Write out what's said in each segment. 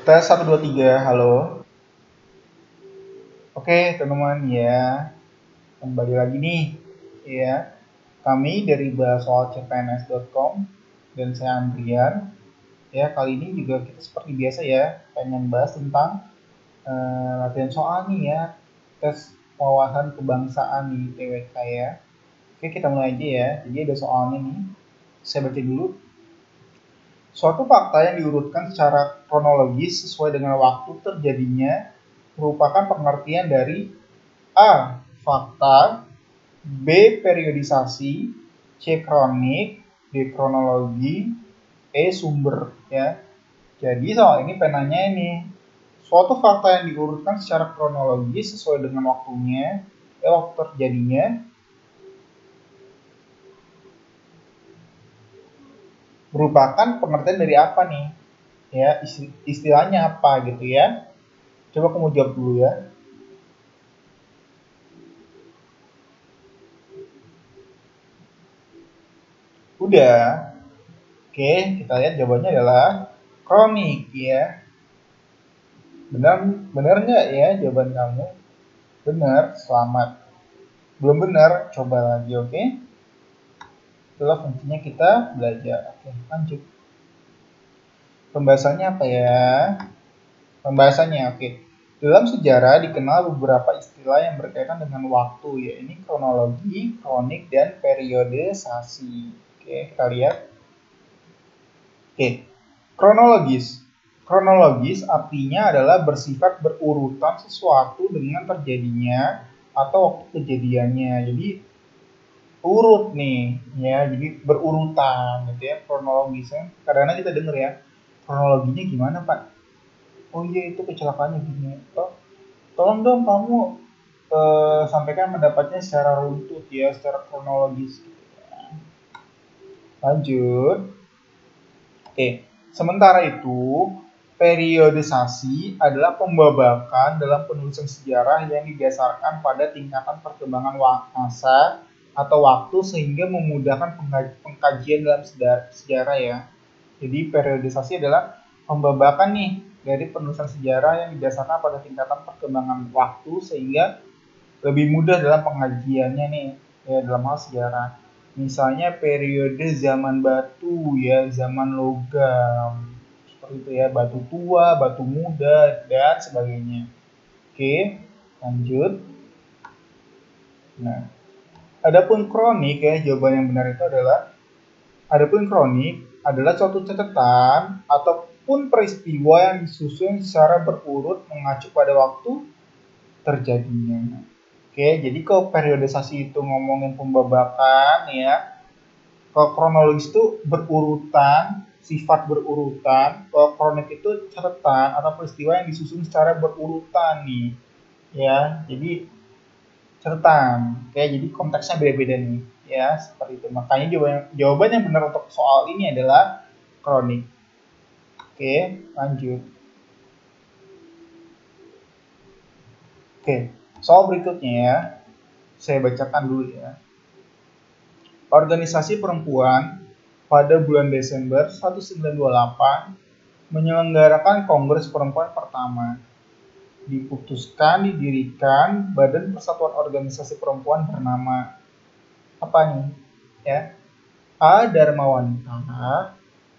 Tes 1, 2, 3, halo. Oke teman-teman ya, kembali lagi nih ya. Kami dari bahassoalcpns.com dan saya Andrian. Ya, kali ini juga kita seperti biasa ya, pengen bahas tentang latihan soal nih ya, tes wawasan kebangsaan di TWK ya. Oke, kita mulai aja ya. Jadi ada soalnya nih, saya baca dulu. Suatu fakta yang diurutkan secara kronologis sesuai dengan waktu terjadinya merupakan pengertian dari A. Fakta, B. Periodisasi, C. Kronik, D. Kronologi, E. Sumber ya. Jadi soal ini penanya ini, suatu fakta yang diurutkan secara kronologis sesuai dengan waktunya, waktu terjadinya, merupakan pengertian dari apa nih? Ya, istilahnya apa gitu ya? Coba kamu jawab dulu ya. Udah. Oke, kita lihat jawabannya adalah kronik ya. Benar nggak ya jawaban kamu? Benar, selamat. Belum benar, coba lagi, oke? Itulah fungsinya kita belajar. Oke, lanjut. Pembahasannya apa ya? Pembahasannya, oke. Dalam sejarah dikenal beberapa istilah yang berkaitan dengan waktu ya. Ini kronologi, kronik, dan periodisasi. Oke, kita lihat. Oke, kronologis. Kronologis artinya adalah bersifat berurutan sesuatu dengan terjadinya atau waktu kejadiannya. Jadi urut nih ya, jadi berurutan gitu ya kronologisnya. Kadang-kadang kita dengar ya, kronologinya gimana Pak? Oh iya itu kecelakaannya gini. Oh, tolong dong kamu sampaikan pendapatnya secara runtut ya, secara kronologis. Gitu ya. Lanjut. Oke, sementara itu periodisasi adalah pembabakan dalam penulisan sejarah yang didasarkan pada tingkatan perkembangan masa atau waktu sehingga memudahkan pengkajian dalam sejarah ya. Jadi periodisasi adalah pembabakan nih dari penulisan sejarah yang didasarkan pada tingkatan perkembangan waktu sehingga lebih mudah dalam pengajiannya nih ya dalam hal sejarah. Misalnya periode zaman batu ya, zaman logam. Seperti itu ya, batu tua, batu muda, dan sebagainya. Oke, lanjut. Nah, adapun kronik ya, jawaban yang benar itu adalah adapun kronik adalah suatu catatan ataupun peristiwa yang disusun secara berurut mengacu pada waktu terjadinya. Oke, jadi kalau periodisasi itu ngomongin pembabakan ya, kalau kronologis itu berurutan, sifat berurutan, kalau kronik itu catatan atau peristiwa yang disusun secara berurutan nih, ya. Jadi catatan, oke, jadi konteksnya beda-beda nih, ya, seperti itu. Makanya jawaban yang benar untuk soal ini adalah kronik. Oke, lanjut. Oke, soal berikutnya ya, saya bacakan dulu ya. Organisasi Perempuan pada bulan Desember 1928 menyelenggarakan Kongres Perempuan pertama. Diputuskan didirikan Badan Persatuan Organisasi Perempuan bernama apa nih? Ya. A. Dharma Wanita,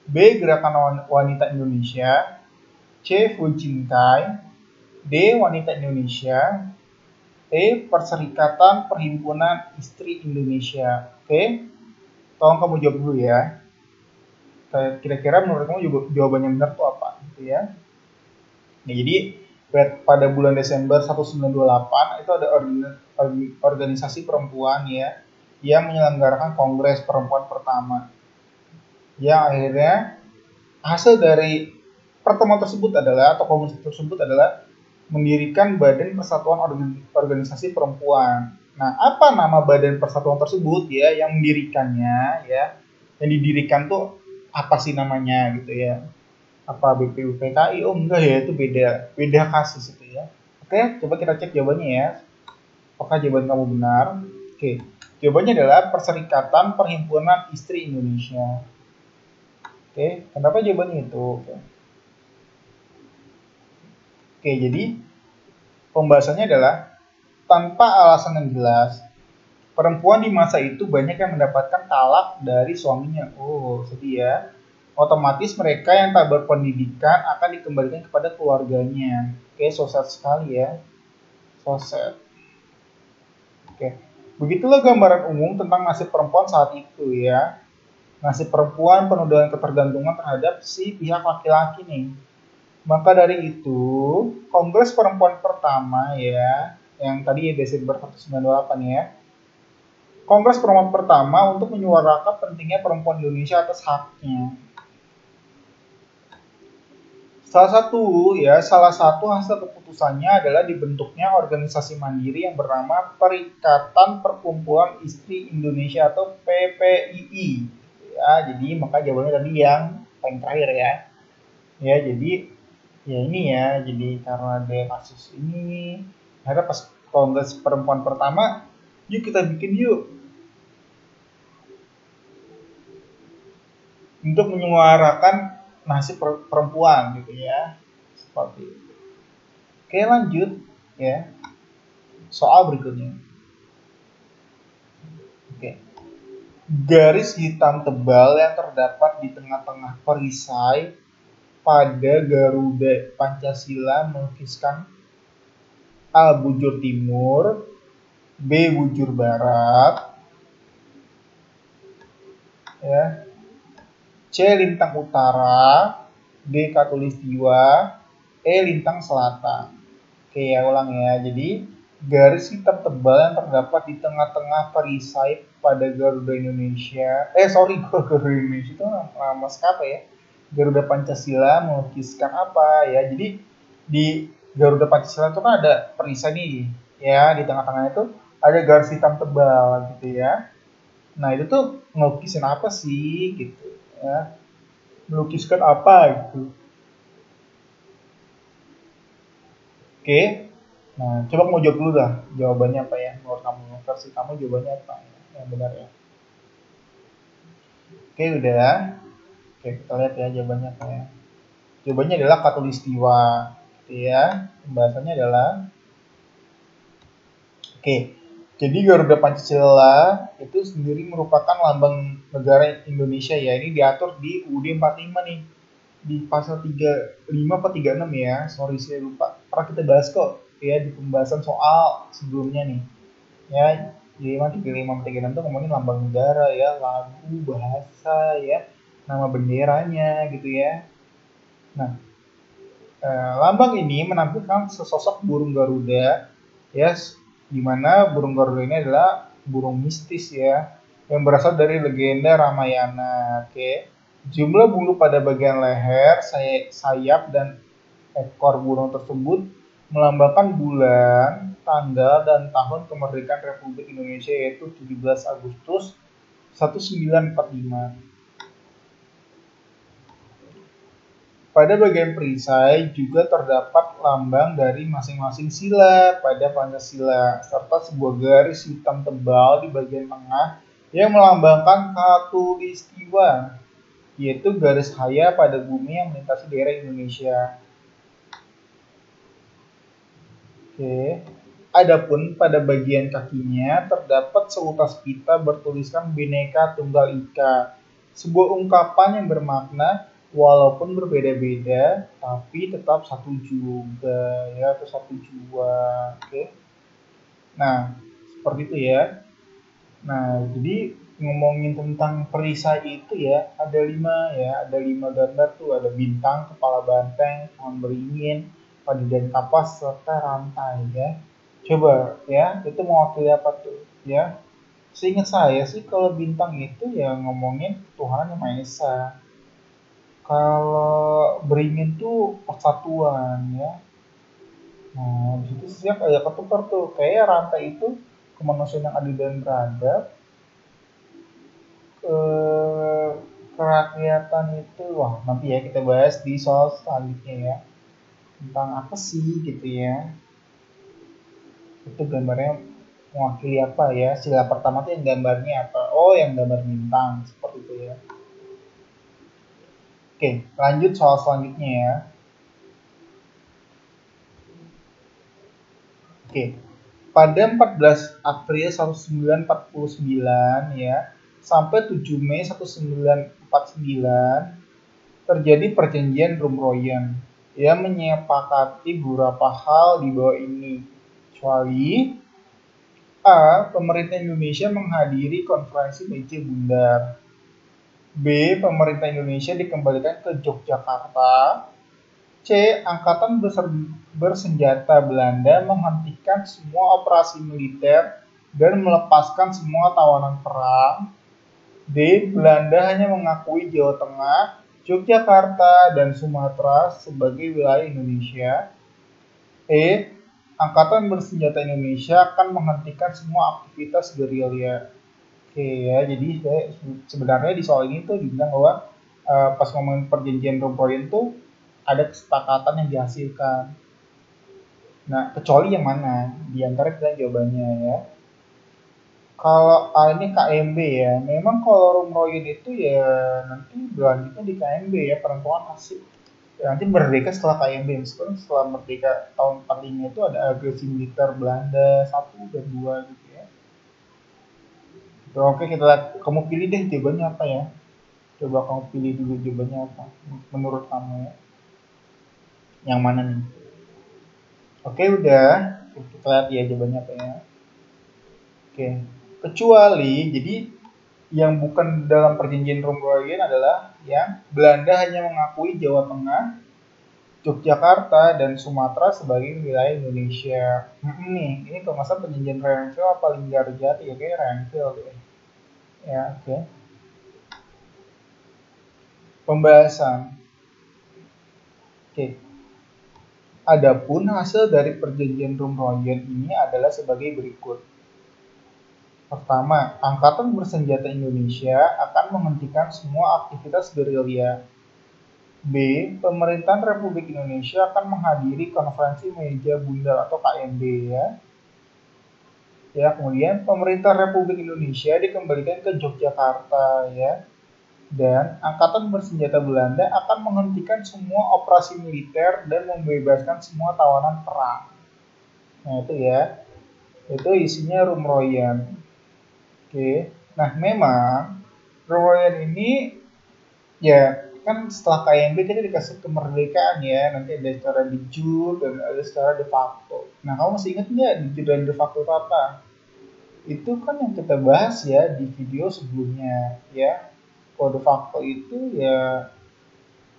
B. Gerakan Wanita Indonesia, C. Fujinkai, D. Wanita Indonesia, E. Perserikatan Perhimpunan Istri Indonesia. Oke, tolong kamu jawab dulu ya. Kira-kira menurut kamu jawabannya benar tuh apa? Gitu ya. Nah, jadi pada bulan Desember 1928 itu ada organisasi perempuan ya yang menyelenggarakan Kongres Perempuan pertama. Yang akhirnya hasil dari pertemuan tersebut adalah atau kongres tersebut adalah mendirikan Badan Persatuan Organisasi Perempuan. Nah, apa nama Badan Persatuan tersebut ya yang mendirikannya ya? Yang didirikan tuh apa sih namanya gitu ya? Apa BPUPKI? Oh enggak ya, itu beda kasus itu ya. Oke, coba kita cek jawabannya ya. Apakah jawaban kamu benar? Oke, jawabannya adalah Perserikatan Perhimpunan Istri Indonesia. Oke, kenapa jawabannya itu? Oke. Oke, jadi pembahasannya adalah tanpa alasan yang jelas, perempuan di masa itu banyak yang mendapatkan talak dari suaminya. Oh, sedih ya. Otomatis mereka yang tak berpendidikan akan dikembalikan kepada keluarganya. Oke, so sad sekali ya. So sad. Oke. Begitulah gambaran umum tentang nasib perempuan saat itu ya. Nasib perempuan penuh dengan ketergantungan terhadap si pihak laki-laki nih. Maka dari itu, Kongres Perempuan pertama ya, yang tadi ya Desember 1998 ya, Kongres Perempuan pertama untuk menyuarakan pentingnya perempuan Indonesia atas haknya. Salah satu hasil keputusannya adalah dibentuknya organisasi mandiri yang bernama Perikatan Perkumpulan Istri Indonesia atau PPII. Ya, jadi maka jawabannya tadi yang paling terakhir ya. Ya, jadi ya ini ya, jadi karena ada kasus ini, akhirnya pas Kongres Perempuan pertama, yuk kita bikin yuk untuk menyuarakan nasib perempuan gitu ya, seperti itu. Oke, lanjut ya, soal berikutnya. Oke, garis hitam tebal yang terdapat di tengah-tengah perisai pada Garuda Pancasila melukiskan A. Bujur Timur, B. Bujur Barat, ya, C. Lintang Utara, D. Katulistiwa, E. Lintang Selatan. Oke, ya ulang ya. Jadi garis hitam tebal yang terdapat di tengah-tengah perisai pada Garuda Indonesia. Garuda Indonesia itu nama maskapai ya. Garuda Pancasila melukiskan apa ya? Jadi di Garuda Pancasila itu kan ada perisai nih, ya di tengah-tengah itu ada garis hitam tebal gitu ya. Nah itu tuh ngelukisin apa sih gitu ya? Melukiskan apa gitu? Oke, nah coba mau jawab dulu dah. Jawabannya apa ya? Menurut kamu, versi kamu jawabannya apa yang benar ya? Oke, udah. Oke, kita lihat ya jawabannya apa ya. Jawabannya adalah Katulistiwa. Gitu ya. Pembahasannya adalah oke. Jadi Garuda Pancasila itu sendiri merupakan lambang negara Indonesia ya. Ini diatur di UUD 45 nih. Di pasal 35 atau 36 ya. Sorry saya lupa. Pernah kita bahas kok ya di pembahasan soal sebelumnya nih. Ya, jadi 35 36 tuh ngomongin lambang negara ya, lagu, bahasa ya, nama benderanya gitu ya. Nah, lambang ini menampilkan sesosok burung Garuda ya, di mana burung Garuda ini adalah burung mistis ya, yang berasal dari legenda Ramayana. Oke. Jumlah bulu pada bagian leher, sayap dan ekor burung tersebut melambangkan bulan, tanggal, dan tahun kemerdekaan Republik Indonesia yaitu 17 Agustus 1945. Pada bagian perisai juga terdapat lambang dari masing-masing sila pada Pancasila, serta sebuah garis hitam tebal di bagian tengah yang melambangkan Katulistiwa, yaitu garis haya pada bumi yang melintasi daerah Indonesia. Oke. Adapun pada bagian kakinya terdapat seutas pita bertuliskan Bhinneka Tunggal Ika, sebuah ungkapan yang bermakna walaupun berbeda-beda tapi tetap satu juga ya, atau satu jua. Oke. Nah, seperti itu ya. Nah, jadi ngomongin tentang perisai itu ya, ada lima gambar tuh, ada bintang, kepala banteng, pohon beringin, padi dan kapas serta rantai ya. Coba ya, itu mewakili apa tuh ya? Seingat saya sih kalau bintang itu ya ngomongin Tuhan yang Maha Esa. Kalau beringin tuh persatuan ya. Nah, di situ sih kayak ketukar tuh, kayak rantai itu kemanusiaan yang adil dan beradab. eh, Kerakyatan itu, wah nanti ya kita bahas di soal selanjutnya ya, tentang apa sih gitu ya, itu gambarnya mewakili apa ya, sila pertama tuh yang gambarnya apa, oh yang gambar bintang seperti itu ya. Oke, lanjut soal selanjutnya ya. Oke, pada 14 April 1949 ya sampai 7 Mei 1949 terjadi perjanjian Rumroyen yang menyepakati beberapa hal di bawah ini, kecuali A. Pemerintah Indonesia menghadiri konferensi meja bundar. B. Pemerintah Indonesia dikembalikan ke Yogyakarta. C. Angkatan bersenjata Belanda menghentikan semua operasi militer dan melepaskan semua tawanan perang. D. Belanda hanya mengakui Jawa Tengah, Yogyakarta, dan Sumatera sebagai wilayah Indonesia. E. Angkatan bersenjata Indonesia akan menghentikan semua aktivitas gerilya. Oke ya, jadi sebenarnya di soal ini tuh dibilang bahwa pas ngomongin perjanjian Rumroyen tuh ada kesepakatan yang dihasilkan. Nah, kecuali yang mana? Di antara kita jawabannya ya. Kalau ini KMB ya, memang kalau Rumroyen itu ya nanti berlanjutnya di KMB ya, penentuan nasib. Ya, nanti merdeka setelah KMB, meskipun setelah merdeka tahun 45 itu ada agresi militer Belanda 1 dan 2 gitu ya. Oke, kita lihat. Kamu pilih deh jawabannya apa ya. Coba kamu pilih dulu jawabannya apa menurut kamu ya. Yang mana nih? Oke, udah. Kita lihat ya jawabannya apa ya. Oke. Kecuali, jadi yang bukan dalam perjanjian Rumroyen adalah yang Belanda hanya mengakui Jawa Tengah, Yogyakarta, dan Sumatera sebagai wilayah Indonesia. Ini kalau nggak salah perjanjian Renville apa Linggarjati ya, kayak Renville deh. Ya, oke. Pembahasan. Oke. Adapun hasil dari perjanjian Rumroyen ini adalah sebagai berikut. Pertama, Angkatan Bersenjata Indonesia akan menghentikan semua aktivitas gerilya. B. Pemerintahan Republik Indonesia akan menghadiri konferensi meja bundar atau KMB ya. Ya, kemudian pemerintah Republik Indonesia dikembalikan ke Yogyakarta ya. Dan Angkatan Bersenjata Belanda akan menghentikan semua operasi militer dan membebaskan semua tawanan perang. Nah, itu ya. Itu isinya Rumroyen. Oke. Nah, memang Rumroyen ini ya kan setelah KMB kita dikasih kemerdekaan ya, nanti ada secara de jure dan ada secara de facto. Nah, kamu masih ingat nggak de jure dan de facto itu apa? Itu kan yang kita bahas ya di video sebelumnya ya. Kalau de facto itu ya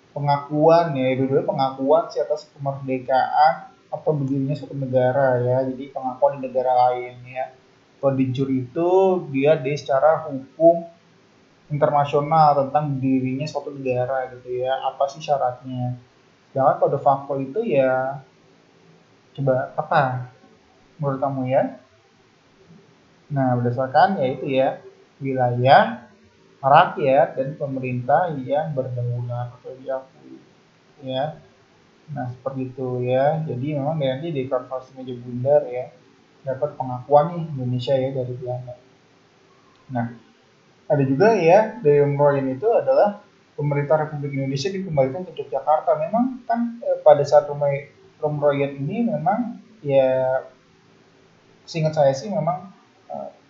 pengakuan ya, dulu pengakuan sih atas kemerdekaan atau berdirinya suatu negara ya, jadi pengakuan di negara lain ya. Kalau de jure itu dia secara hukum internasional tentang dirinya suatu negara gitu ya, apa sih syaratnya. Sedangkan kalau de facto itu ya coba apa menurut kamu ya? Nah, berdasarkan yaitu ya wilayah, rakyat, dan pemerintah yang berdaulat atau diakui ya. Nah, seperti itu ya. Jadi memang nanti di konferensi meja bundar ya dapat pengakuan nih Indonesia ya dari Belanda. Nah, ada juga ya dari Rumroyen itu adalah pemerintah Republik Indonesia dikembalikan ke Yogyakarta. Memang kan pada saat Rumroyen ini memang ya seingat saya sih memang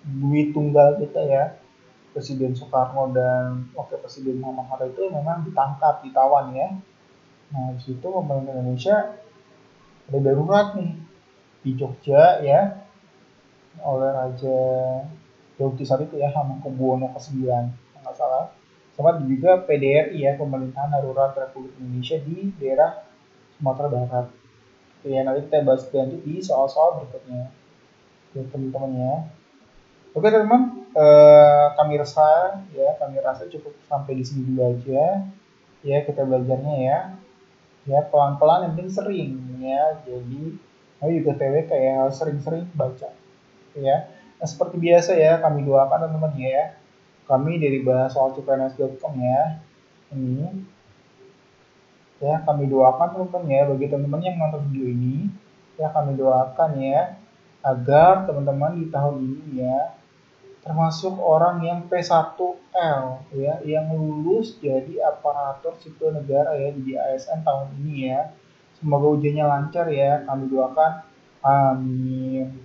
duit tunggal kita ya Presiden Soekarno dan Wakil Presiden Muhammad Hatta itu memang ditangkap, ditawan ya. Nah, di situ pemerintah Indonesia ada darurat nih di Jogja ya oleh Raja Daud saat itu ya Hamengkubuwono ke-9 nggak salah. Sama juga PDRI ya, Pemerintahan Darurat Republik Indonesia di daerah Sumatera Barat. Oke, ya, nanti kita bahas lanjut di soal-soal berikutnya ya teman-teman ya. Oke teman-teman, kami rasa cukup sampai di sini dulu aja ya kita belajarnya ya. Ya pelan-pelan yang penting sering ya. Jadi kami juga TWK ya harus sering-sering baca ya. Nah, seperti biasa ya kami doakan teman-teman ya. Kami dari bahassoalcpns.com ya. Ini ya kami doakan teman-teman ya bagi teman-teman yang nonton video ini ya kami doakan ya agar teman-teman di tahun ini ya termasuk orang yang P1L ya yang lulus jadi aparatur sipil negara ya di ASN tahun ini ya. Semoga ujiannya lancar ya. Kami doakan Amin.